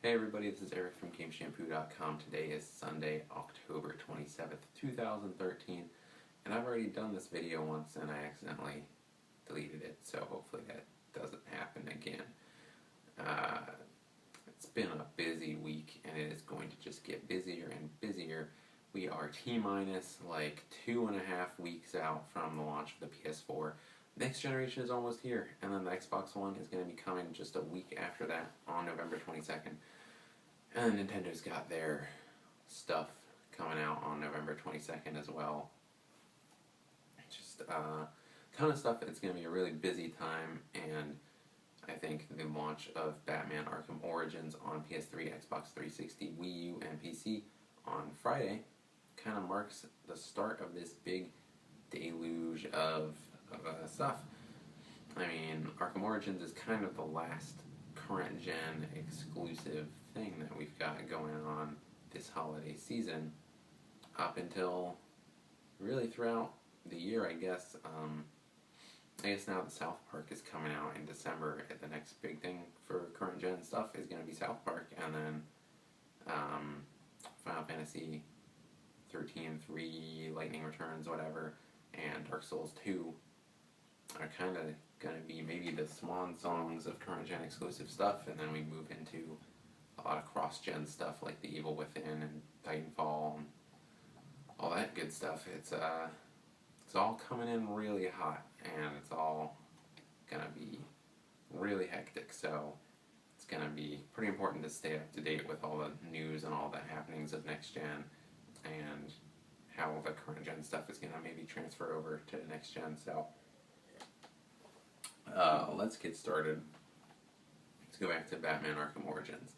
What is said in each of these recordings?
Hey everybody, this is Eric from GameShampoo.com. Today is Sunday, October 27th, 2013, and I've already done this video once and I accidentally deleted it, so hopefully that doesn't happen again. It's been a busy week and it is going to just get busier and busier. We are T-minus like 2.5 weeks out from the launch of the PS4. Next generation is almost here, and then the Xbox One is going to be coming just a week after that on November 22nd. And Nintendo's got their stuff coming out on November 22nd as well. Just a ton of stuff. It's going to be a really busy time, and I think the launch of Batman Arkham Origins on PS3, Xbox 360, Wii U, and PC on Friday kind of marks the start of this big deluge of stuff. I mean, Arkham Origins is kind of the last current gen exclusive thing that we've got going on this holiday season, up until really throughout the year, I guess. I guess now that South Park is coming out in December, the next big thing for current gen stuff is going to be South Park, and then Final Fantasy 13, 3, Lightning Returns, whatever, and Dark Souls 2 are kind of going to be maybe the swan songs of current gen exclusive stuff, and then we move into a lot of cross-gen stuff like The Evil Within and Titanfall and all that good stuff. It's all coming in really hot, and it's all going to be really hectic, so it's going to be pretty important to stay up to date with all the news and all the happenings of next gen, and how the current gen stuff is going to maybe transfer over to the next gen. So let's get started. Let's go back to Batman Arkham Origins.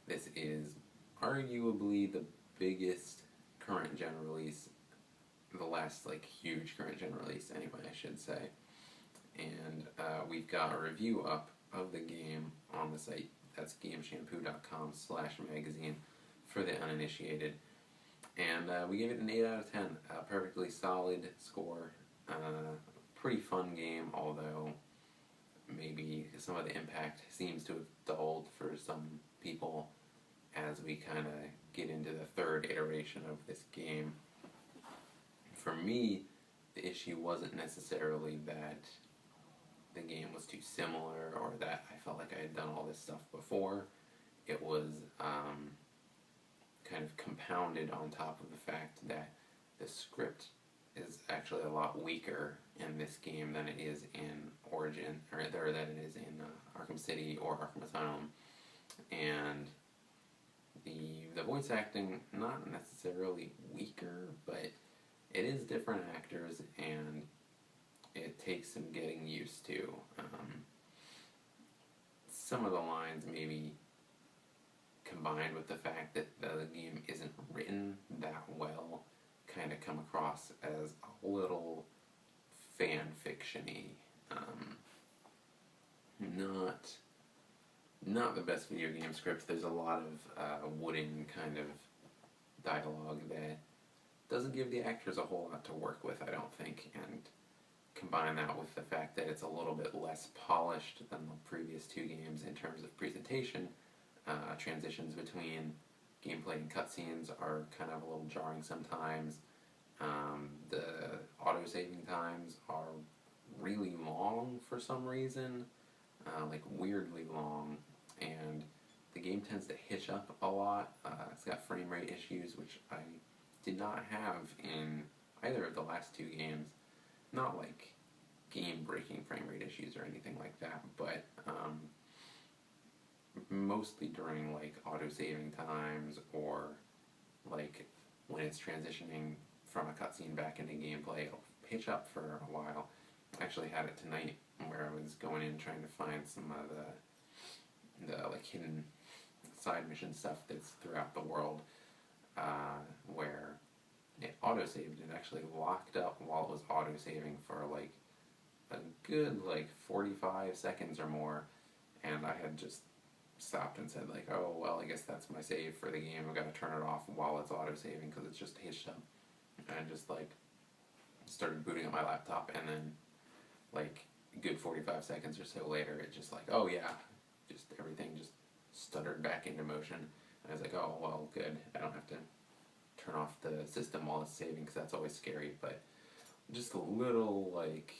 This is arguably the biggest current gen release, the last like huge current gen release anyway, I should say. And we've got a review up of the game on the site. That's GameShampoo.com/magazine for the uninitiated. And we gave it an 8 out of 10. A perfectly solid score. Pretty fun game, although maybe some of the impact seems to have dulled for some people as we kind of get into the third iteration of this game. For me, the issue wasn't necessarily that the game was too similar or that I felt like I had done all this stuff before. It was kind of compounded on top of the fact that the script is actually a lot weaker in this game than it is in Origin, or that it is in Arkham City or Arkham Asylum. And the voice acting, not necessarily weaker, but it is different actors, and it takes some getting used to. Some of the lines maybe combined with the fact that the game isn't written that well kind of come across as a little fan-fiction-y. Not the best video game script. There's a lot of wooden kind of dialogue that doesn't give the actors a whole lot to work with, I don't think, and combine that with the fact that it's a little bit less polished than the previous two games in terms of presentation. Transitions between gameplay and cutscenes are kind of a little jarring sometimes. The auto-saving times are really long for some reason, like weirdly long, and the game tends to hitch up a lot. It's got frame rate issues, which I did not have in either of the last two games. Not like game-breaking frame rate issues or anything like that, but mostly during like auto-saving times, or like when it's transitioning from a cutscene back into gameplay, it'll pitch up for a while. I actually had it tonight where I was going in trying to find some of the like hidden side mission stuff that's throughout the world, where it auto-saved. It actually locked up while it was auto-saving for like a good like 45 seconds or more, and I had just stopped and said like, oh well, I guess that's my save for the game. I've got to turn it off while it's auto-saving because it's just hitched up. And I just like started booting up my laptop, and then like a good 45 seconds or so later, it just like, oh yeah, just everything just stuttered back into motion. And I was like, oh, well, good. I don't have to turn off the system while it's saving, because that's always scary. But just a little, like,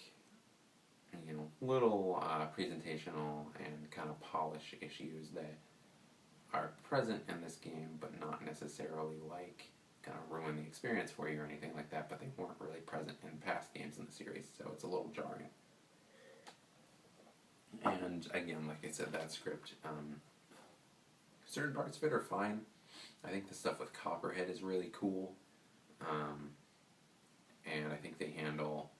little presentational and kind of polish issues that are present in this game, but not necessarily, like, kind of ruin the experience for you or anything like that, but they weren't really present in past games in the series, so it's a little jarring. And again, like I said, that script, certain parts of it are fine. I think the stuff with Copperhead is really cool, and I think they handle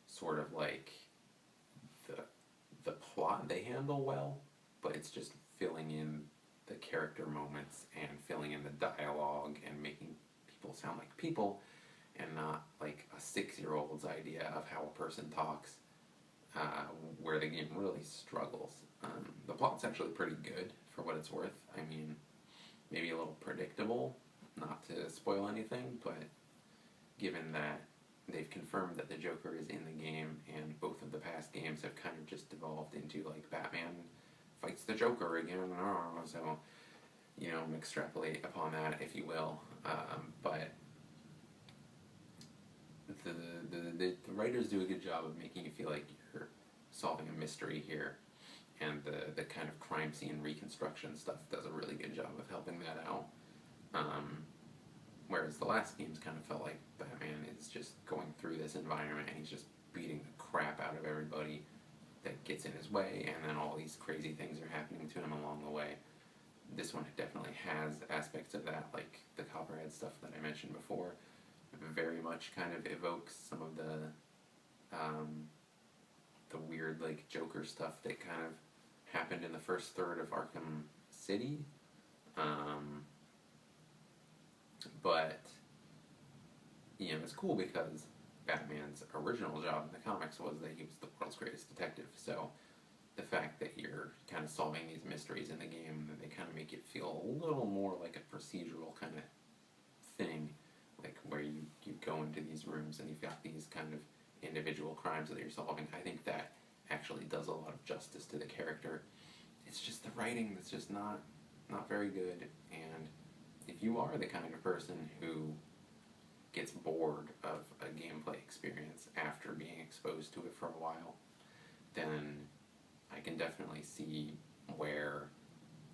sort of like the plot they handle well, but it's just filling in the character moments and filling in the dialogue and making people sound like people and not like a 6-year-old's idea of how a person talks, where the game really struggles. The plot's actually pretty good for what it's worth. I mean, maybe a little predictable, not to spoil anything, but given that they've confirmed that the Joker is in the game, and both of the past games have kind of just devolved into, like, Batman fights the Joker again, so, extrapolate upon that, if you will. But the writers do a good job of making you feel like you're solving a mystery here, and the kind of crime scene reconstruction stuff does a really good job of helping that out. Whereas the last games kind of felt like Batman is just going through this environment and he's just beating the crap out of everybody that gets in his way, and then all these crazy things are happening to him along the way. This one definitely has aspects of that, like the Copperhead stuff that I mentioned before. Very much kind of evokes some of the weird, like, Joker stuff that kind of happened in the first third of Arkham City. But, it's cool because Batman's original job in the comics was that he was the world's greatest detective. So the fact that you're kind of solving these mysteries in the game, they kind of make it feel a little more like a procedural kind of thing, like where you go into these rooms and you've got these kind of individual crimes that you're solving. I think that actually does a lot of justice to the character. It's just the writing that's just not very good, and if you are the kind of person who gets bored of a gameplay experience after being exposed to it for a while, then I can definitely see where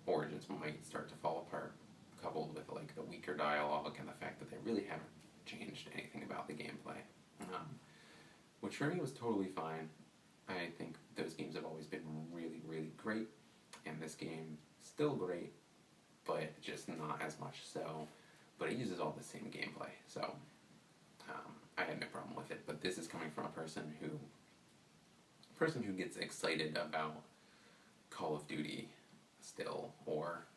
Origins might start to fall apart, coupled with, like, the weaker dialogue and the fact that they really haven't changed anything about the gameplay, which for me was totally fine. I think those games have always been really, really great, and this game still great, but just not as much so. But it uses all the same gameplay, so I had no problem with it. But this is coming from a person who gets excited about Call of Duty still, or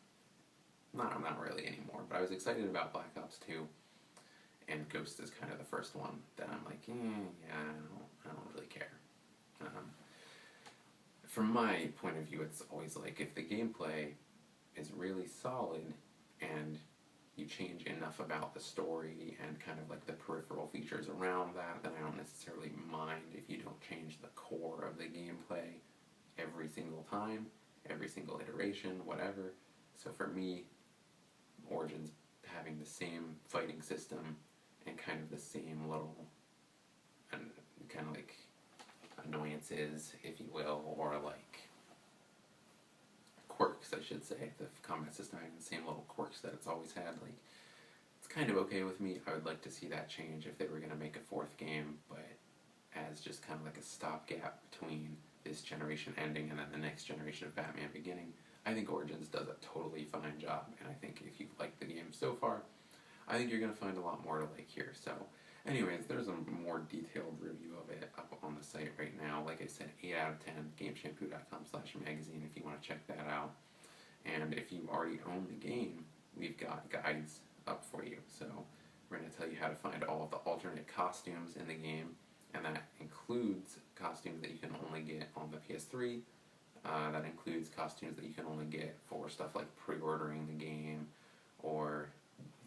not really anymore. But I was excited about Black Ops 2, and Ghost is kind of the first one that I'm like, yeah, I don't really care. From my point of view, it's always like, if the gameplay is really solid and you change enough about the story and kind of like the peripheral features around that, then I don't necessarily mind if you don't change the core of the gameplay every single time, every single iteration, whatever. So for me, Origins having the same fighting system and kind of the same little kind of like annoyances, if you will, or like quirks, I should say. The combat system having the same little quirks that it's always had, like, it's kind of okay with me. I would like to see that change if they were going to make a fourth game, but as just kind of like a stopgap between this generation ending and then the next generation of Batman beginning, I think Origins does a totally fine job, and I think if you've liked the game so far, I think you're going to find a lot more to like here. So anyways, there's a more detailed review of it up on the site right now. Like I said, 8 out of 10, GameShampoo.com/magazine if you want to check that out. And if you already own the game, we've got guides up for you. So we're going to tell you how to find all of the alternate costumes in the game, and that includes costumes that you can only get on the PS3. That includes costumes that you can only get for stuff like pre-ordering the game or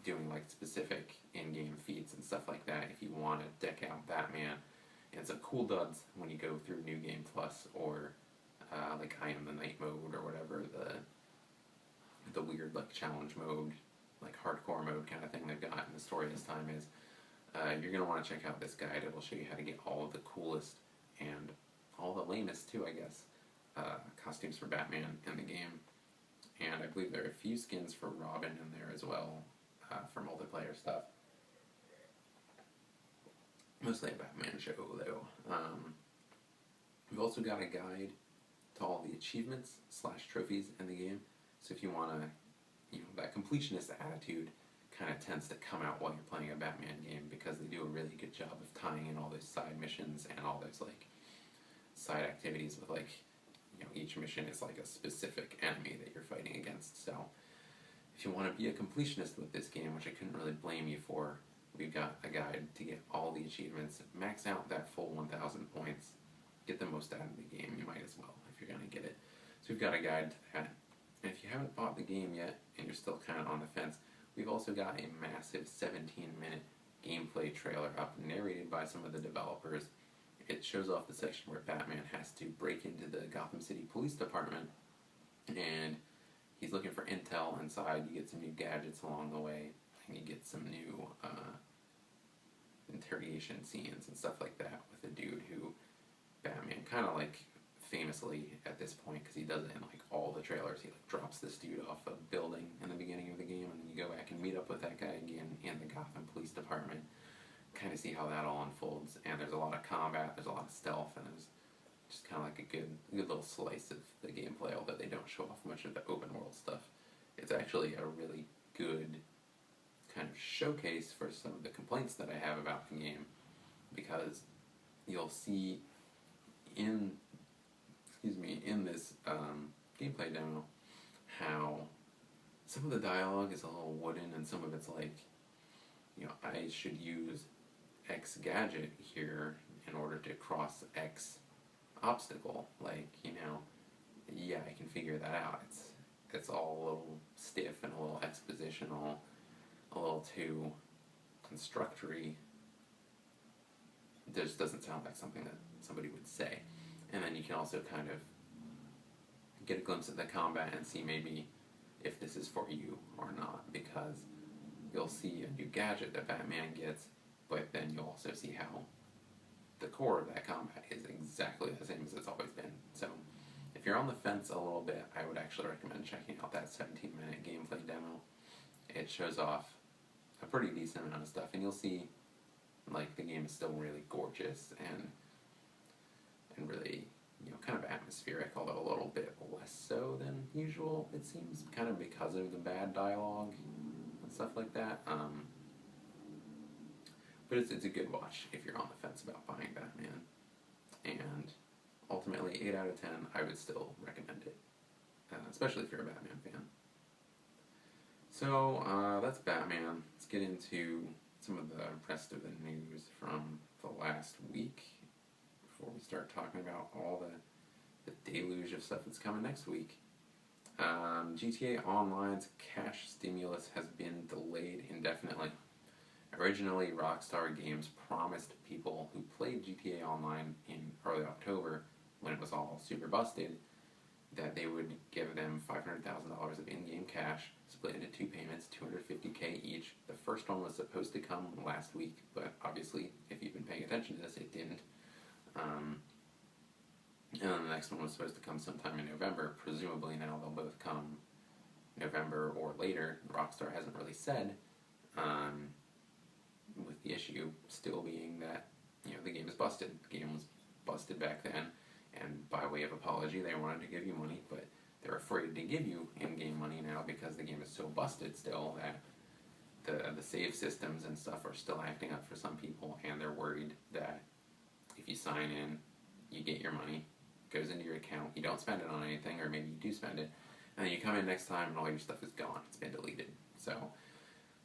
doing like specific in-game feats and stuff like that if you want to deck out Batman. And some cool duds when you go through New Game Plus or like I Am the Night mode or whatever the weird like challenge mode, like hardcore mode kind of thing they've got in the story this time is you're going to want to check out this guide. It will show you how to get all of the coolest and all the lamest too, I guess, costumes for Batman in the game. And I believe there are a few skins for Robin in there as well, for multiplayer stuff. Mostly a Batman show, though. We've also got a guide to all the achievements / trophies in the game. So if you want to, that completionist attitude kind of tends to come out while you're playing a Batman game because they do a really good job of tying in all those side missions and all those like side activities with like, each mission is like a specific enemy that you're fighting against. So if you want to be a completionist with this game, which I couldn't really blame you for, we've got a guide to get all the achievements, max out that full 1,000 points, get the most out of the game. You might as well if you're going to get it. So we've got a guide to that. And if you haven't bought the game yet and you're still kind of on the fence, we've also got a massive 17-minute gameplay trailer up, narrated by some of the developers. It shows off the section where Batman has to break into the Gotham City Police Department, and he's looking for intel inside. You get some new gadgets along the way, and you get some new interrogation scenes and stuff like that with a dude who Batman kind of like famously at this point, because he does it in like all the trailers, he like drops this dude off a building in the beginning of the game, and then you go back and meet up with that guy again in the Gotham Police Department, kind of see how that all unfolds. And there's a lot of combat, there's a lot of stealth, and there's just kind of like a good little slice of the gameplay, although they don't show off much of the open world stuff. It's actually a really good kind of showcase for some of the complaints that I have about the game, because you'll see in this gameplay demo how some of the dialogue is a little wooden, and some of it's like, I should use X gadget here in order to cross X obstacle. Like, yeah, I can figure that out. It's all a little stiff and a little expositional, a little too constructory. It just doesn't sound like something that somebody would say. And then you can also kind of get a glimpse of the combat and see maybe if this is for you or not, because you'll see a new gadget that Batman gets, but then you'll also see how the core of that combat is exactly the same as it's always been. So if you're on the fence a little bit, I would actually recommend checking out that 17-minute gameplay demo. It shows off a pretty decent amount of stuff, and you'll see like the game is still really gorgeous and really, kind of atmospheric, although a little bit less so than usual, it seems, kind of because of the bad dialogue and stuff like that. But it's a good watch if you're on the fence about buying Batman. And ultimately, 8 out of 10, I would still recommend it, especially if you're a Batman fan. So, that's Batman. Let's get into some of the rest of the news from the last week before we start talking about all the deluge of stuff that's coming next week. GTA Online's cash stimulus has been delayed indefinitely. Originally, Rockstar Games promised people who played GTA Online in early October, when it was all super busted, that they would give them $500,000 of in-game cash, split into 2 payments, $250K each. The first one was supposed to come last week, but obviously, if you've been paying attention to this, it didn't. And then the next one was supposed to come sometime in November. Presumably now they'll both come November or later. Rockstar hasn't really said, with the issue still being that, the game is busted. The game was busted back then, and by way of apology, they wanted to give you money, but they're afraid to give you in-game money now because the game is so busted still that the save systems and stuff are still acting up for some people, and they're worried that if you sign in, you get your money, goes into your account, you don't spend it on anything, or maybe you do spend it, and then you come in next time and all your stuff is gone, it's been deleted. So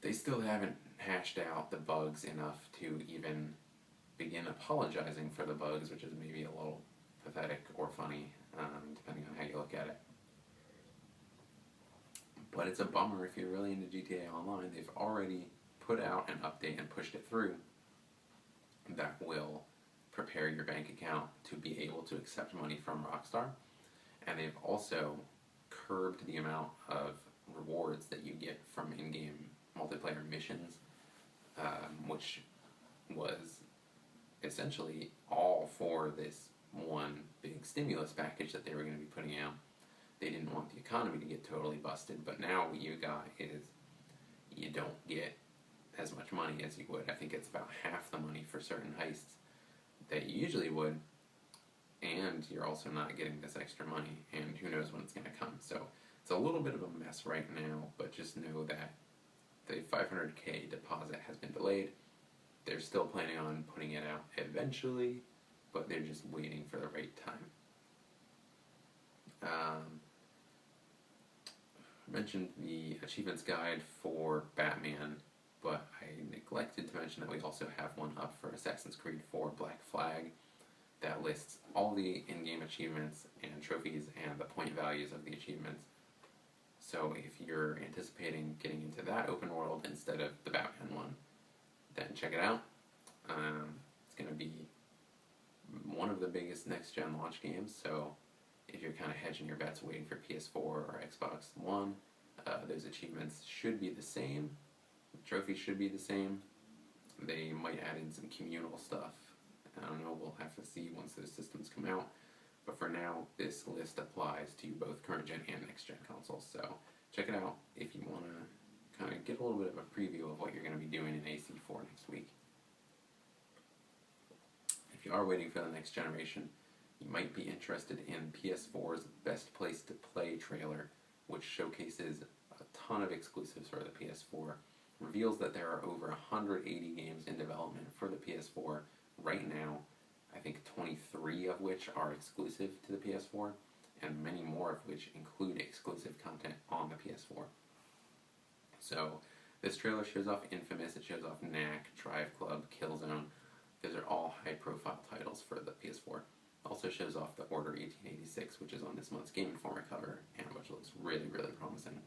they still haven't hashed out the bugs enough to even begin apologizing for the bugs, which is maybe a little pathetic or funny, depending on how you look at it. But it's a bummer if you're really into GTA Online. They've already put out an update and pushed it through that will prepare your bank account to be able to accept money from Rockstar. And they've also curbed the amount of rewards that you get from in-game multiplayer missions, which was essentially all for this one big stimulus package that they were going to be putting out. They didn't want the economy to get totally busted, but now what you got is you don't get as much money as you would. I think it's about half the money for certain heists that you usually would, and you're also not getting this extra money, and who knows when it's going to come. So it's a little bit of a mess right now, but just know that the $500K deposit has been delayed. They're still planning on putting it out eventually, but they're just waiting for the right time. I mentioned the achievements guide for Batman, but I neglected to mention that we also have one up for Assassin's Creed 4 Black Flag that lists all the in-game achievements and trophies and the point values of the achievements. So if you're anticipating getting into that open world instead of the Batman one, then check it out. It's going to be one of the biggest next-gen launch games, so if you're kind of hedging your bets waiting for PS4 or Xbox One, those achievements should be the same. The trophies should be the same. They might add in some communal stuff. I don't know, we'll have to see once those systems come out. But for now, this list applies to both current-gen and next-gen consoles. So check it out if you want to kind of get a little bit of a preview of what you're going to be doing in AC4 next week. If you are waiting for the next generation, you might be interested in PS4's Best Place to Play trailer, which showcases a ton of exclusives for the PS4, reveals that there are over 180 games in development for the PS4 right now, I think 23 of which are exclusive to the PS4, and many more of which include exclusive content on the PS4. So, this trailer shows off Infamous, it shows off Knack, Drive Club, Killzone. Those are all high-profile titles for the PS4. Also shows off the Order 1886, which is on this month's Game Informer cover, and which looks really, really promising.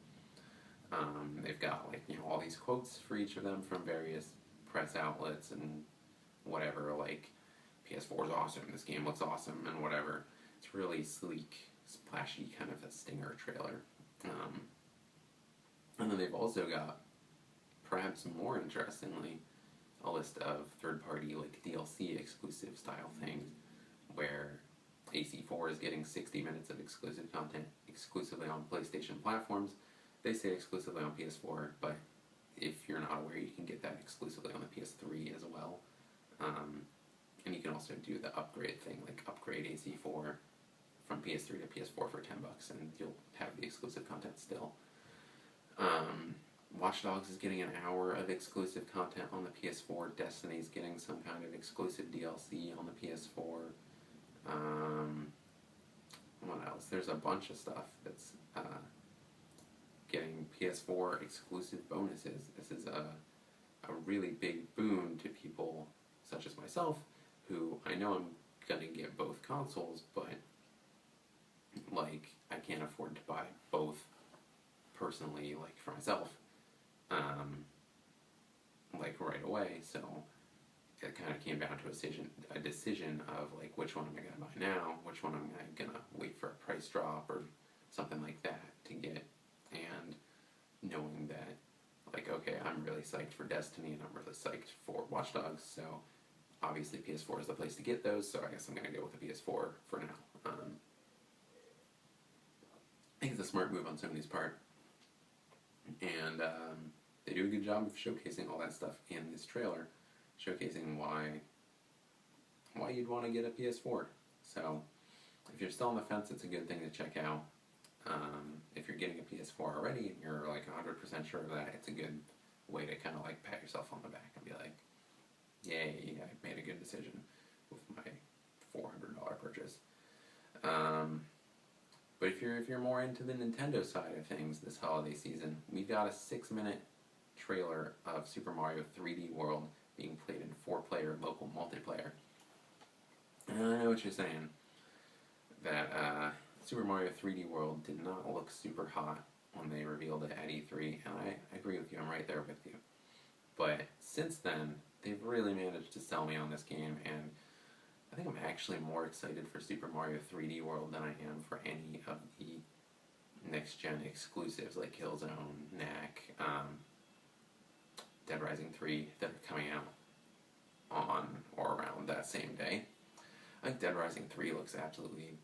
They've got all these quotes for each of them from various press outlets and whatever, like PS4 is awesome, this game looks awesome, and whatever. It's really sleek, splashy, kind of a stinger trailer. And then they've also got, perhaps more interestingly, a list of third-party DLC exclusive style things, where AC4 is getting 60 minutes of exclusive content exclusively on PlayStation platforms. They say exclusively on PS4, but if you're not aware, you can get that exclusively on the PS3 as well. And you can also do the upgrade thing, like upgrade AC4 from PS3 to PS4 for $10, and you'll have the exclusive content still. Watch Dogs is getting an hour of exclusive content on the PS4. Destiny's getting some kind of exclusive DLC on the PS4. What else? There's a bunch of stuff that's getting PS4 exclusive bonuses. This is a really big boon to people such as myself, who I know I'm gonna get both consoles, but I can't afford to buy both personally, for myself, right away. So it kind of came down to a decision of which one am I gonna buy now, which one am I gonna wait for a price drop or something like that to get, and knowing that okay, I'm really psyched for Destiny and I'm really psyched for Watch Dogs, so obviously PS4 is the place to get those, so I guess I'm gonna go with the PS4 for now. I think it's a smart move on Sony's part, and they do a good job of showcasing all that stuff in this trailer, showcasing why you'd want to get a PS4. So if you're still on the fence, it's a good thing to check out. If you're getting a PS4 already and you're 100% sure of that, it's a good way to kind of pat yourself on the back and be like, yay, I made a good decision with my $400 purchase. But if you're more into the Nintendo side of things this holiday season, we've got a 6-minute trailer of Super Mario 3D World being played in 4-player local multiplayer. And I know what you're saying, that Super Mario 3D World did not look super hot when they revealed it at E3, and I agree with you, I'm right there with you. But since then, they've really managed to sell me on this game, and I think I'm actually more excited for Super Mario 3D World than I am for any of the next-gen exclusives like Killzone, Knack, Dead Rising 3 that are coming out on or around that same day. I think Dead Rising 3 looks absolutely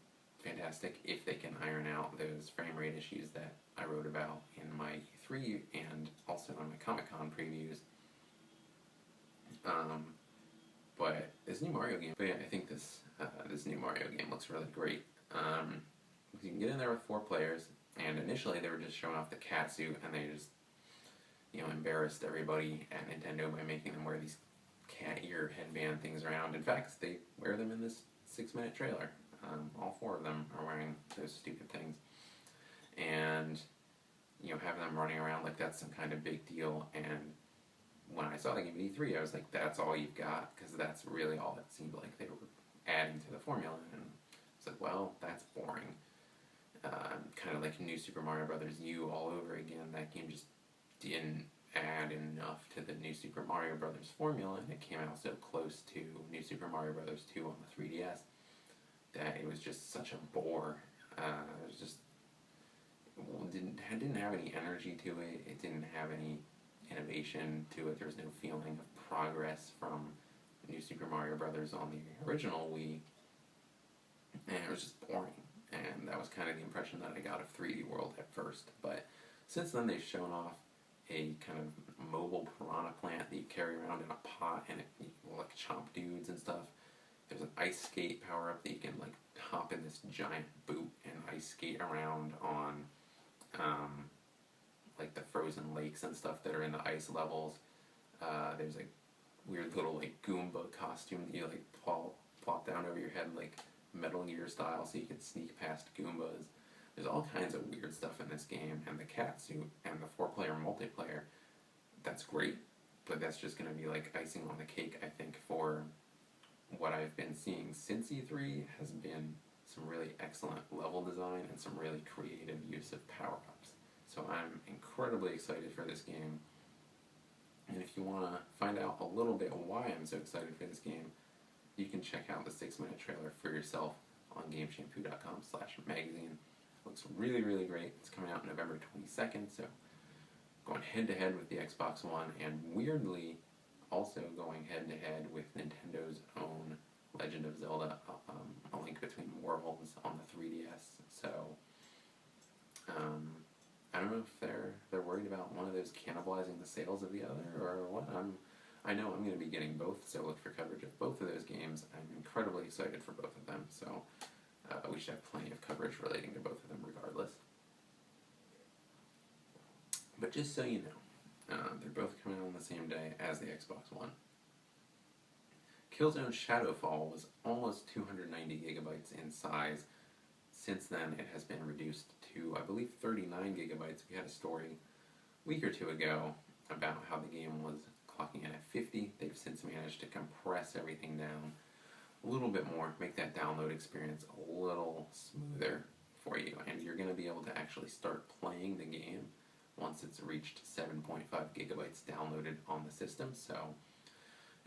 fantastic if they can iron out those frame rate issues that I wrote about in my E3 and also in my Comic-Con previews. But this new Mario game, I think this new Mario game looks really great. You can get in there with 4 players, and initially they were just showing off the cat suit, and they just, embarrassed everybody at Nintendo by making them wear these cat ear headband things around. In fact, they wear them in this 6-minute trailer. All 4 of them are wearing those stupid things. And, having them running around like that's some kind of big deal. And when I saw the game at E3, I was like, that's all you've got? Because that's really all it seemed like they were adding to the formula. And it's like, well, that's boring. Kind of like New Super Mario Bros. U all over again. That game just didn't add enough to the New Super Mario Bros. Formula, and it came out so close to New Super Mario Bros. 2 on the 3DS that it was just such a bore. It was just didn't have any energy to it. It didn't have any innovation to it. There was no feeling of progress from New Super Mario Bros. On the original Wii, and it was just boring. And that was kind of the impression that I got of 3D World at first. But since then, they've shown off a kind of mobile piranha plant that you carry around in a pot, and it will like chomp dudes and stuff. There's an ice skate power up that you can like hop in this giant boot and ice skate around on like the frozen lakes and stuff that are in the ice levels. There's like weird little like Goomba costume that you like plop down over your head like Metal Gear style, so you can sneak past Goombas. There's all kinds of weird stuff in this game, and the cat suit and the 4-player multiplayer, that's great, but that's just going to be like icing on the cake, I think, for what I've been seeing since E3 has been some really excellent level design and some really creative use of power-ups. So I'm incredibly excited for this game, and if you want to find out a little bit why I'm so excited for this game, you can check out the 6-minute trailer for yourself on GameShampoo.com/magazine. Looks really, really great. It's coming out November 22nd, so going head-to-head with the Xbox One, and weirdly, also going head-to-head with Nintendo's own Legend of Zelda, A Link Between Worlds on the 3DS. So, I don't know if they're worried about one of those cannibalizing the sales of the other, or what. I know I'm going to be getting both, so look for coverage of both of those games. I'm incredibly excited for both of them, so we should have plenty of coverage relating to both of them regardless. But just so you know, they're both coming out on the same day as the Xbox One. Killzone Shadowfall was almost 290 gigabytes in size. Since then, it has been reduced to, I believe, 39 gigabytes. We had a story a week or 2 ago about how the game was clocking in at 50. They've since managed to compress everything down a little bit more, make that download experience a little smoother for you, and you're going to be able to actually start playing the game once it's reached 7.5 gigabytes downloaded on the system. So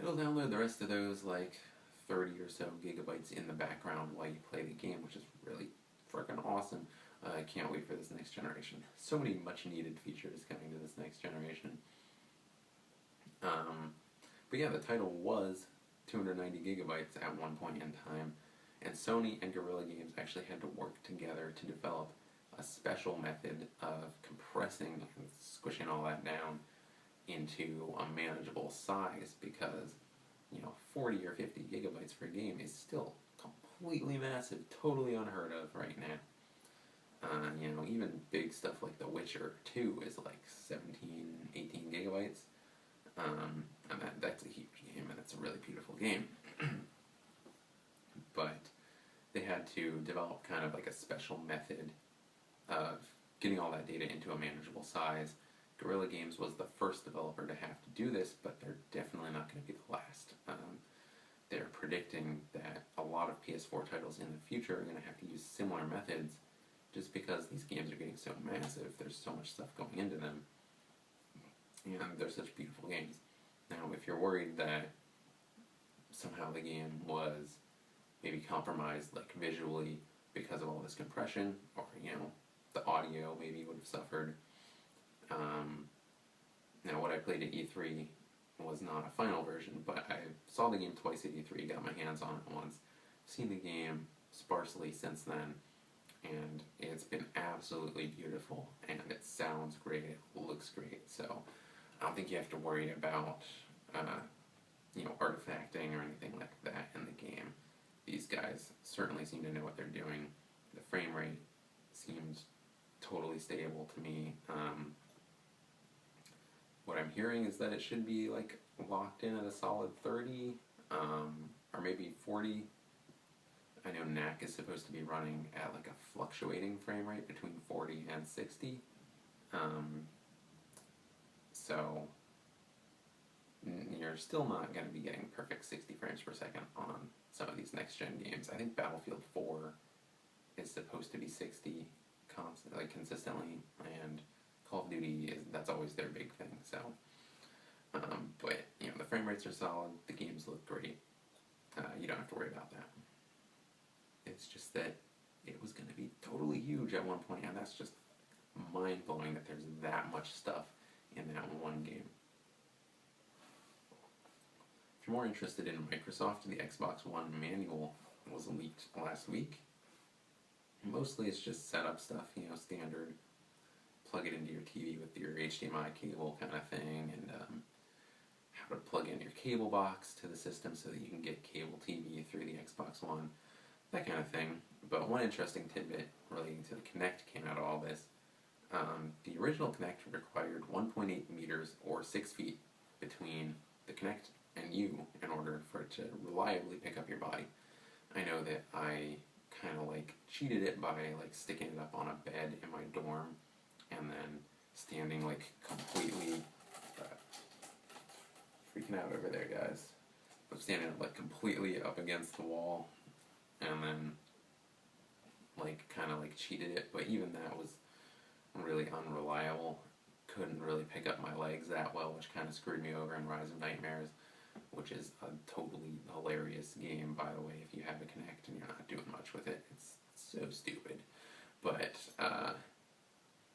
it'll download the rest of those like 30 or so gigabytes in the background while you play the game, which is really freaking awesome. I can't wait for this next generation. So many much needed features coming to this next generation. But yeah, the title was 290 gigabytes at one point in time, and Sony and Guerrilla Games actually had to work together to develop a special method of compressing and squishing all that down into a manageable size, because 40 or 50 gigabytes for a game is still completely massive, totally unheard of right now. Even big stuff like The Witcher 2 is like 17, 18 gigabytes. And that's a huge game, and it's a really beautiful game. But they had to develop kind of like a special method of getting all that data into a manageable size. Guerrilla Games was the first developer to have to do this, but they're definitely not going to be the last. They're predicting that a lot of PS4 titles in the future are going to have to use similar methods, just because these games are getting so massive. There's so much stuff going into them, and they're such beautiful games. Now, if you're worried that somehow the game was maybe compromised, like visually, because of all this compression, or the audio maybe would have suffered. Now, what I played at E3 was not a final version, but I saw the game twice at E3, got my hands on it once, seen the game sparsely since then, and it's been absolutely beautiful, and it sounds great, it looks great, so I don't think you have to worry about, artifacting or anything like that in the game. These guys certainly seem to know what they're doing. The frame rate seems totally stable to me. What I'm hearing is that it should be like locked in at a solid 30, or maybe 40. I know NAC is supposed to be running at like a fluctuating frame rate between 40 and 60. So you're still not going to be getting perfect 60 frames per second on some of these next-gen games. I think Battlefield 4 is supposed to be 60 consistently, and Call of Duty that's always their big thing. So, but the frame rates are solid. The games look great. You don't have to worry about that. It's just that it was going to be totally huge at one point, and that's just mind blowing that there's that much stuff in that one game. If you're more interested in Microsoft, the Xbox One manual was leaked last week. Mostly it's just setup stuff, standard plug it into your TV with your HDMI cable kind of thing, and how to plug in your cable box to the system so that you can get cable TV through the Xbox One, that kind of thing. But one interesting tidbit relating to the Kinect came out of all this. The original Kinect required 1.8 meters or 6 feet between the Kinect and you in order for it to reliably pick up your body. I know that I kind of cheated it by sticking it up on a bed in my dorm and then standing completely freaking out over there, guys. I'm standing up completely up against the wall and then kind of cheated it, but even that was really unreliable. Couldn't really pick up my legs that well, which kind of screwed me over in Rise of Nightmares, which is a totally hilarious game, by the way, if you have a Kinect and you're not doing much with it. It's so stupid. But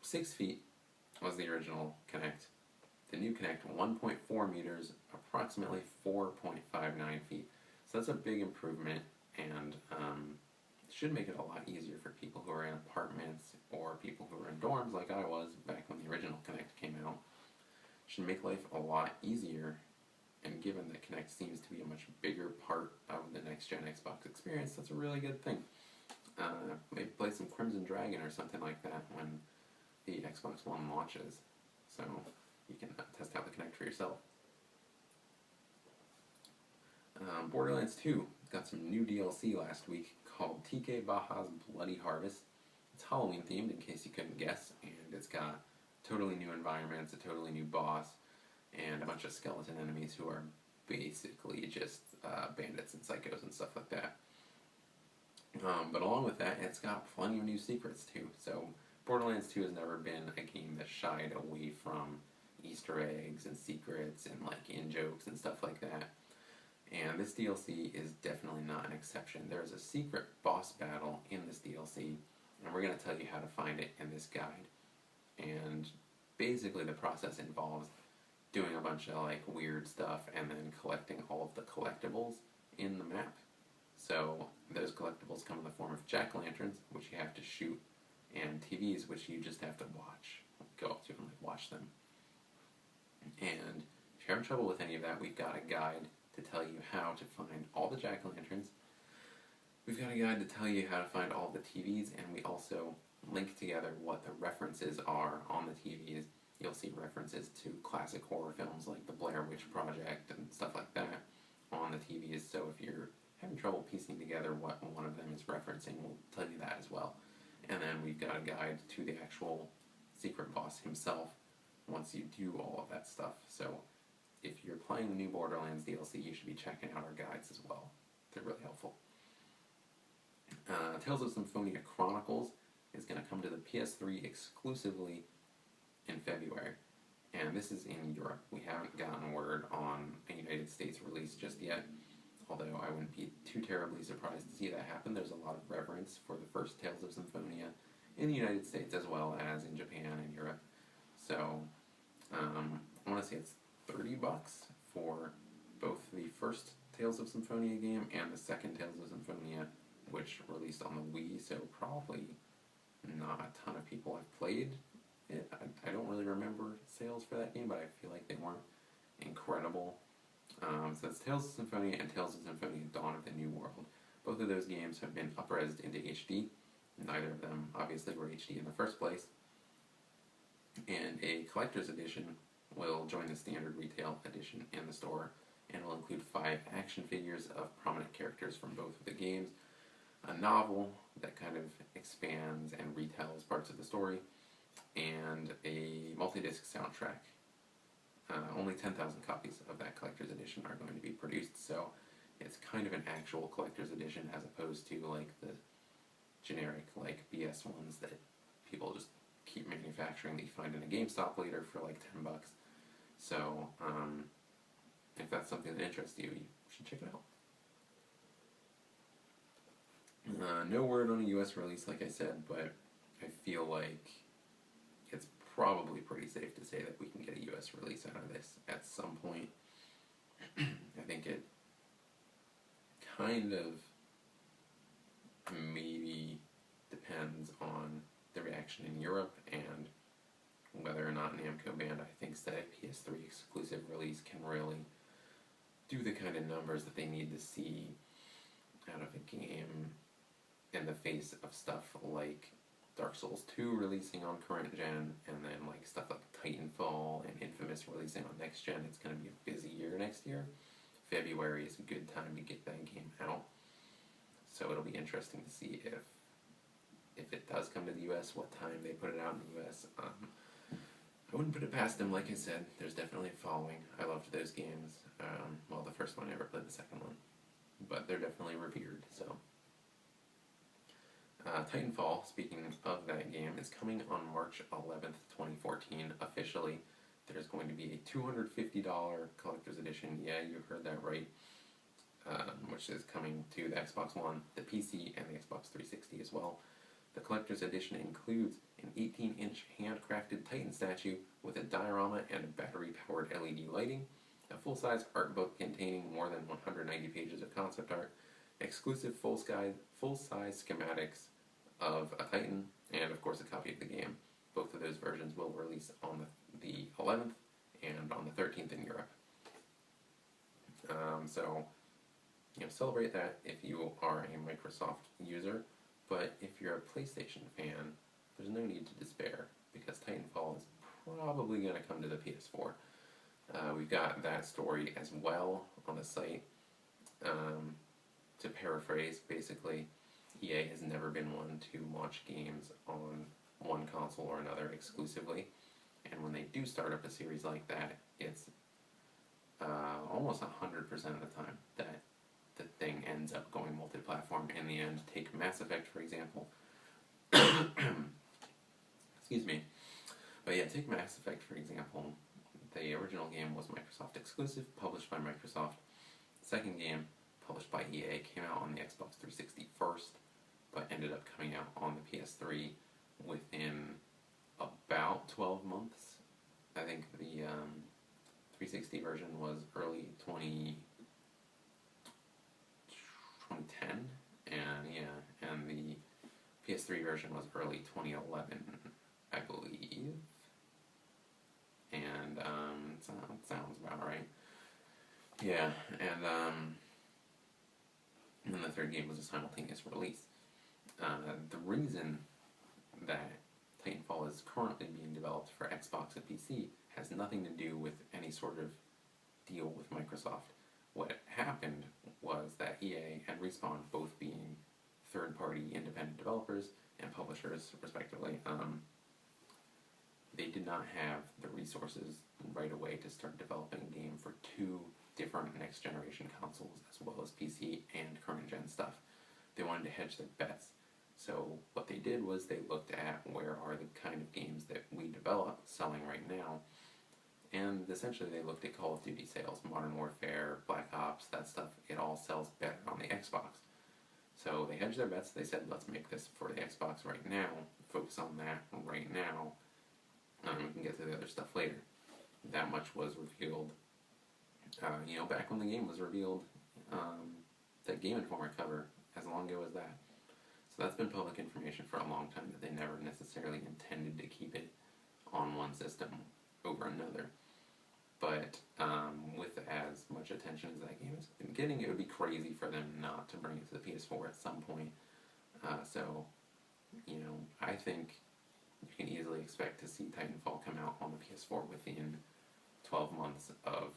6 feet was the original Kinect. The new Kinect, 1.4 meters, approximately 4.59 feet. So that's a big improvement, and should make it a lot easier for people who are in apartments or people who are in dorms like I was back when the original Kinect came out. Should make life a lot easier, and given that Kinect seems to be a much bigger part of the next-gen Xbox experience, that's a really good thing. Maybe play some Crimson Dragon or something like that when the Xbox One launches, so you can test out the Kinect for yourself. Borderlands 2 got some new DLC last week called TK Baja's Bloody Harvest. It's Halloween themed, in case you couldn't guess, and it's got totally new environments, a totally new boss, and a bunch of skeleton enemies who are basically just bandits and psychos and stuff like that. But along with that, it's got plenty of new secrets too. So Borderlands 2 has never been a game that shied away from Easter eggs and secrets and in-jokes and stuff like that. And this DLC is definitely not an exception. There's a secret boss battle in this DLC, and we're going to tell you how to find it in this guide. And basically the process involves doing a bunch of weird stuff and then collecting all of the collectibles in the map. So those collectibles come in the form of jack-o'-lanterns, which you have to shoot, and TVs, which you just have to watch. Go up to and watch them. And if you're having trouble with any of that, we've got a guide to tell you how to find all the jack-o'-lanterns. We've got a guide to tell you how to find all the TVs, and we also link together what the references are on the TVs. You'll see references to classic horror films like the Blair Witch Project and stuff like that on the TVs, so if you're having trouble piecing together what one of them is referencing, we'll tell you that as well. And then we've got a guide to the actual secret boss himself once you do all of that stuff. So if you're playing the new Borderlands DLC, you should be checking out our guides as well. They're really helpful. Tales of Symphonia Chronicles is going to come to the PS3 exclusively in February. And this is in Europe. We haven't gotten word on a United States release just yet, although I wouldn't be too terribly surprised to see that happen. There's a lot of reverence for the first Tales of Symphonia in the United States as well as in Japan and Europe. So I want to say it's $30 for both the first Tales of Symphonia game and the second Tales of Symphonia, which released on the Wii, so probably not a ton of people have played it. I don't really remember sales for that game, but I feel like they weren't incredible. So it's Tales of Symphonia and Tales of Symphonia Dawn of the New World. Both of those games have been up-resed into HD. Neither of them obviously were HD in the first place. And a collector's edition will join the standard retail edition in the store and will include 5 action figures of prominent characters from both of the games, a novel that kind of expands and retells parts of the story, and a multi-disc soundtrack. Only 10,000 copies of that collector's edition are going to be produced, so it's kind of an actual collector's edition as opposed to like the generic like BS ones that people just keep manufacturing that you find in a GameStop later for like $10. So if that's something that interests you, you should check it out. No word on a US release, like I said, but I feel like it's probably pretty safe to say that we can get a US release out of this at some point. I think it kind of maybe depends on the reaction in Europe and whether or not Namco Bandai thinks that a PS3 exclusive release can really do the kind of numbers that they need to see out of a game in the face of stuff like Dark Souls 2 releasing on current gen, and then like stuff like Titanfall and Infamous releasing on next gen. It's going to be a busy year next year. February is a good time to get that game out. So it'll be interesting to see if it does come to the US, what time they put it out in the US. I wouldn't put it past them, like I said. There's definitely a following. I loved those games. Well, the first one, I never played the second one. But they're definitely revered, so. Titanfall, speaking of that game, is coming on March 11th, 2014, officially. There's going to be a $250 collector's edition, yeah, you heard that right, which is coming to the Xbox One, the PC, and the Xbox 360 as well. The collector's edition includes an 18-inch handcrafted Titan statue with a diorama and a battery-powered LED lighting, a full-size art book containing more than 190 pages of concept art, exclusive full-size schematics of a Titan, and of course a copy of the game. Both of those versions will release on the 11th and on the 13th in Europe. So, celebrate that if you are a Microsoft user, but if you're a PlayStation fan, there's no need to despair, because Titanfall is probably going to come to the PS4. We've got that story as well on the site. To paraphrase, basically, EA has never been one to launch games on one console or another exclusively, and when they do start up a series like that, it's almost 100% of the time that the thing ends up going multi-platform in the end. Take Mass Effect, for example. Excuse me. But yeah, take Mass Effect, for example. The original game was Microsoft exclusive, published by Microsoft. Second game, published by EA, came out on the Xbox 360 first, but ended up coming out on the PS3 within about 12 months. I think the 360 version was early 2010, and the PS3 version was early 2011, I believe. And sounds about right. Yeah, and then the third game was a simultaneous release. The reason that Titanfall is currently being developed for Xbox and PC has nothing to do with any sort of deal with Microsoft. What happened was that EA and Respawn, both being third-party independent developers and publishers, respectively, they did not have the resources right away to start developing a game for 2 different next-generation consoles, as well as PC and current-gen stuff. They wanted to hedge their bets. So what they did was they looked at where are the kind of games that we develop selling right now, and essentially they looked at Call of Duty sales, Modern Warfare, Black Ops, that stuff. It all sells better on the Xbox. So they hedged their bets. They said, let's make this for the Xbox right now, focus on that right now. We can get to the other stuff later. That much was revealed, back when the game was revealed, that Game Informer cover, as long ago as that. So that's been public information for a long time, that they never necessarily intended to keep it on one system over another. But with as much attention as that game has been getting, it would be crazy for them not to bring it to the PS4 at some point. I think you can easily expect to see Titanfall come out on the PS4 within 12 months of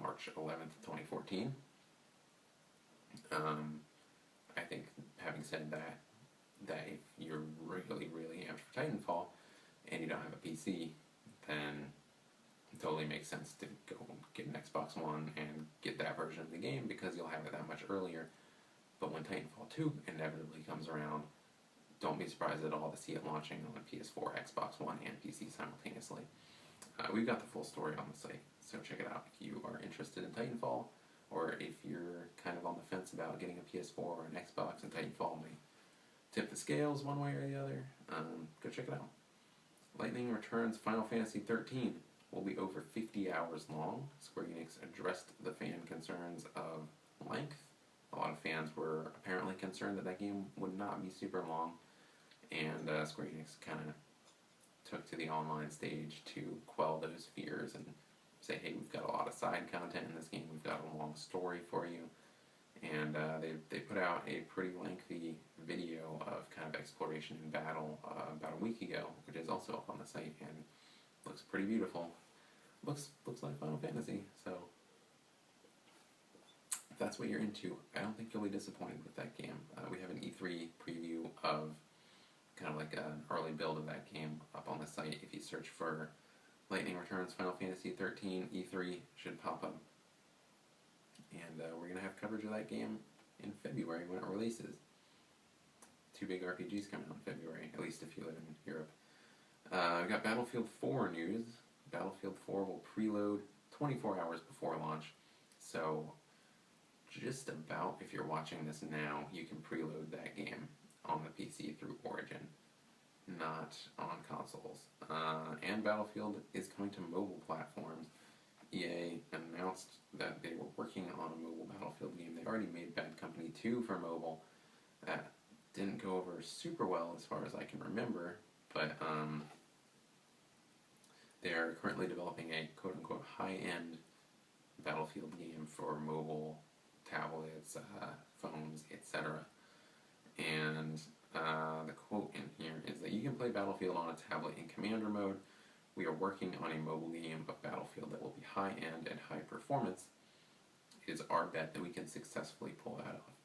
March 11th, 2014. I think, having said that if you're really, really amped for Titanfall and you don't have a PC, then it totally makes sense to go get an Xbox One and get that version of the game, because you'll have it that much earlier. But when Titanfall 2 inevitably comes around, don't be surprised at all to see it launching on PS4, Xbox One, and PC simultaneously. We've got the full story on the site, so check it out if you are interested in Titanfall, or if you're kind of on the fence about getting a PS4 or an Xbox, and Titanfall may tip the scales one way or the other. Go check it out. Lightning Returns Final Fantasy XIII will be over 50 hours long. Square Enix addressed the fan concerns of length. A lot of fans were apparently concerned that game would not be super long, and Square Enix kind of took to the online stage to quell those fears and say, hey, we've got a lot of side content in this game, we've got a long story for you. And they put out a pretty lengthy video of kind of exploration and battle about a week ago, which is also up on the site, and looks pretty beautiful. Looks like Final Fantasy, so if that's what you're into, I don't think you'll be disappointed with that game. We have an E3 preview of kind of like an early build of that game up on the site. If you search for Lightning Returns Final Fantasy XIII, E3 should pop up. And we're going to have coverage of that game in February when it releases. 2 big RPGs coming out in February, at least if you live in Europe. We've got Battlefield 4 news. Battlefield 4 will preload 24 hours before launch. So just about, if you're watching this now, you can preload that game on the PC through Origin, not on consoles. And Battlefield is coming to mobile platforms. EA announced that they were working on a mobile Battlefield game. They already made Bad Company 2 for mobile. That didn't go over super well as far as I can remember, but they are currently developing a quote-unquote high-end Battlefield game for mobile, tablets, phones, etc. And the quote in here is that you can play Battlefield on a tablet in Commander mode. We are working on a mobile game of Battlefield that will be high-end and high-performance. It is our bet that we can successfully pull that off.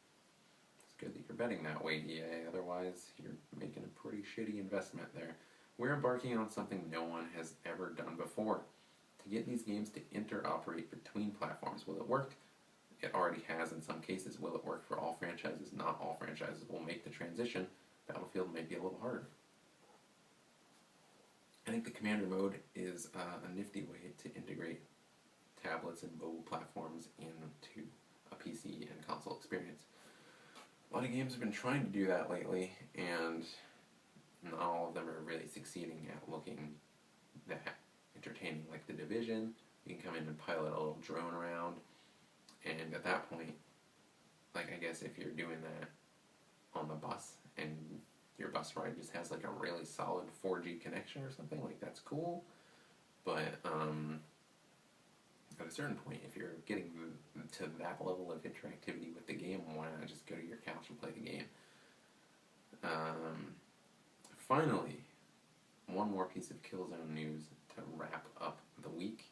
It's good that you're betting that way, EA, otherwise you're making a pretty shitty investment there. We're embarking on something no one has ever done before. To get these games to interoperate between platforms. Will it work? It already has in some cases. Will it work for all franchises? Not all franchises will make the transition. Battlefield may be a little harder. I think the Commander mode is a nifty way to integrate tablets and mobile platforms into a PC and console experience. A lot of games have been trying to do that lately, and not all of them are really succeeding at looking that entertaining. Like The Division, you can come in and pilot a little drone around, and at that point, like, I guess if you're doing that on the bus and your bus ride just has like a really solid 4G connection or something, like, that's cool. But at a certain point, if you're getting to that level of interactivity with the game, why not just go to your couch and play the game? Finally, one more piece of Killzone news to wrap up the week.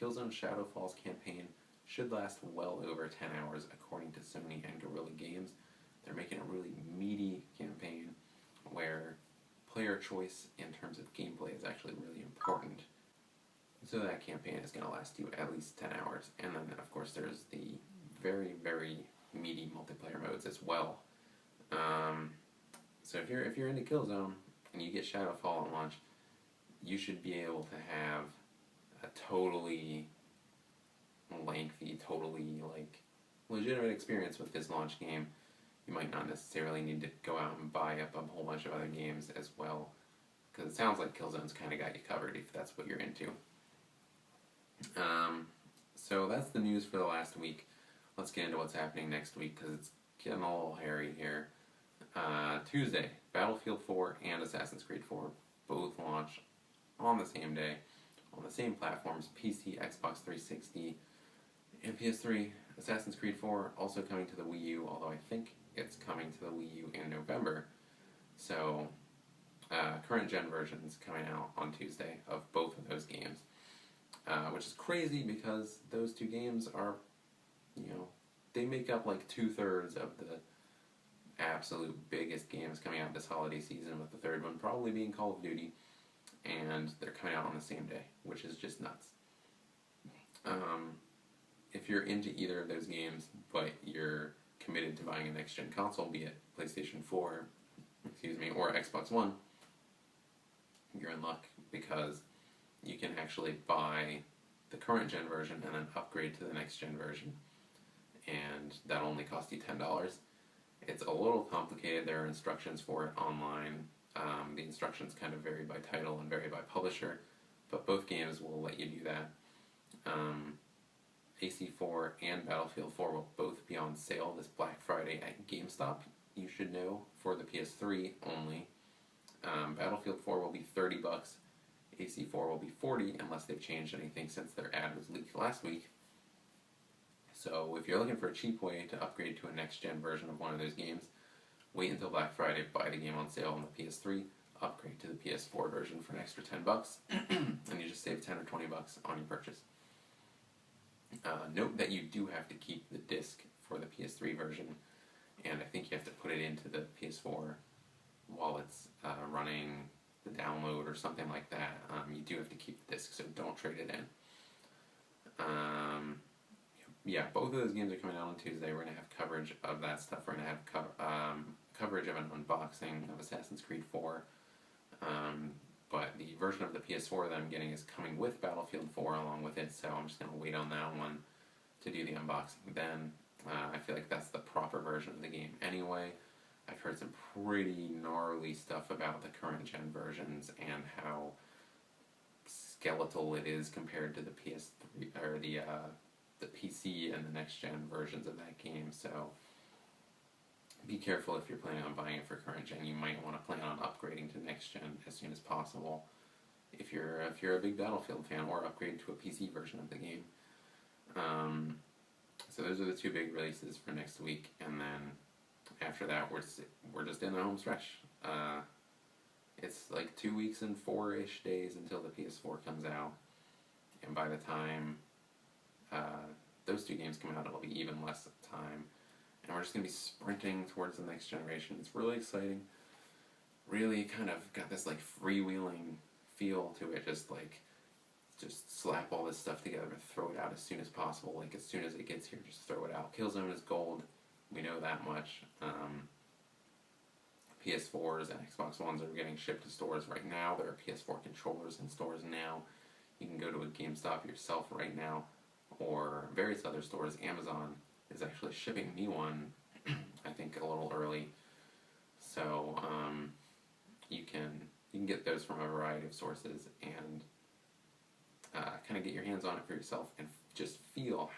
Killzone Shadowfall's campaign should last well over 10 hours, according to Sony and Guerrilla Games. They're making a really meaty campaign where player choice in terms of gameplay is actually really important. So that campaign is going to last you at least 10 hours. And then, of course, there's the very, very meaty multiplayer modes as well. So if you're into Killzone and you get Shadowfall at launch, you should be able to have a totally lengthy, totally, like, legitimate experience with this launch game. you might not necessarily need to go out and buy up a whole bunch of other games as well, because it sounds like Killzone's kind of got you covered if that's what you're into. So that's the news for the last week. Let's get into what's happening next week, because it's getting a little hairy here. Tuesday, Battlefield 4 and Assassin's Creed 4 both launch on the same day, on the same platforms, PC, Xbox 360, and PS3. Assassin's Creed 4 also coming to the Wii U, although I think it's coming to the Wii U in November. So, current gen versions coming out on Tuesday of both of those games. Which is crazy because those two games are, they make up like 2/3 of the absolute biggest games coming out this holiday season, with the third one probably being Call of Duty, and they're coming out on the same day, which is just nuts. If you're into either of those games, but you're committed to buying a next-gen console, be it PlayStation 4, or Xbox One, you're in luck, because you can actually buy the current gen version and then upgrade to the next gen version, and that'll only cost you $10. It's a little complicated. There are instructions for it online. The instructions kind of vary by title and vary by publisher, but both games will let you do that. AC4 and Battlefield 4 will both be on sale this Black Friday at GameStop, you should know, for the PS3 only. Battlefield 4 will be $30. AC4 will be $40, unless they've changed anything since their ad was leaked last week. So if you're looking for a cheap way to upgrade to a next-gen version of one of those games, wait until Black Friday, buy the game on sale on the PS3, upgrade to the PS4 version for an extra $10, and you just save $10 or $20 on your purchase. Note that you do have to keep the disc for the PS3 version, and I think you have to put it into the PS4 while it's running the download or something like that. You do have to keep the disc, so don't trade it in. Yeah, both of those games are coming out on Tuesday. We're going to have coverage of that stuff. We're going to have coverage of an unboxing of Assassin's Creed 4. But the version of the PS4 that I'm getting is coming with Battlefield 4 along with it, so I'm just going to wait on that one to do the unboxing then. I feel like that's the proper version of the game anyway. I've heard some pretty gnarly stuff about the current gen versions and how skeletal it is compared to the PS3 or the PC and the next gen versions of that game. So be careful if you're planning on buying it for current gen. You might want to plan on upgrading to next gen as soon as possible if you're a big Battlefield fan, or upgrade to a PC version of the game. So those are the two big releases for next week, and then after that, we're just in the home stretch. It's like 2 weeks and 4-ish days until the PS4 comes out, and by the time those two games come out, it'll be even less time, and we're just going to be sprinting towards the next generation. It's really exciting. Really kind of got this like freewheeling feel to it, just slap all this stuff together and throw it out as soon as possible. Like, as soon as it gets here, just throw it out. Killzone is gold. We know that much. PS4s and Xbox Ones are getting shipped to stores right now. There are PS4 controllers in stores now. You can go to a GameStop yourself right now, or various other stores. Amazon is actually shipping me one, I think a little early. So you can get those from a variety of sources and kind of get your hands on it for yourself and just feel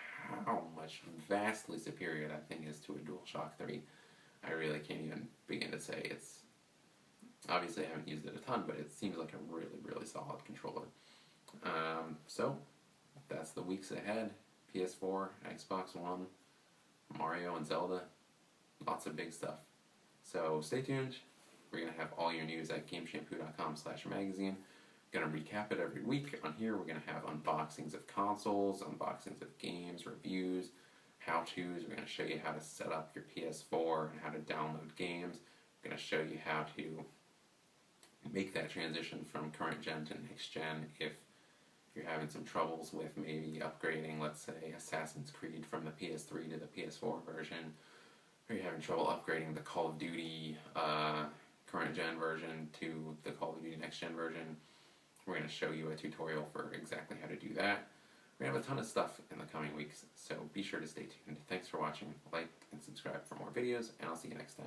how much vastly superior that thing is to a DualShock 3. I really can't even begin to say. It's obviously I haven't used it a ton, but it seems like a really, really solid controller. So that's the weeks ahead. PS4, Xbox One, Mario and Zelda, lots of big stuff. So stay tuned. We're going to have all your news at GameShampoo.com/magazine. Going to recap it every week. On here, we're going to have unboxings of consoles, unboxings of games, reviews, how-tos. We're going to show you how to set up your PS4 and how to download games. We're going to show you how to make that transition from current gen to next gen if you're having some troubles with maybe upgrading, let's say, Assassin's Creed from the PS3 to the PS4 version, or you're having trouble upgrading the Call of Duty current gen version to the Call of Duty next gen version. We're going to show you a tutorial for exactly how to do that. We're going to have a ton of stuff in the coming weeks, so be sure to stay tuned. Thanks for watching. Like, and subscribe for more videos, and I'll see you next time.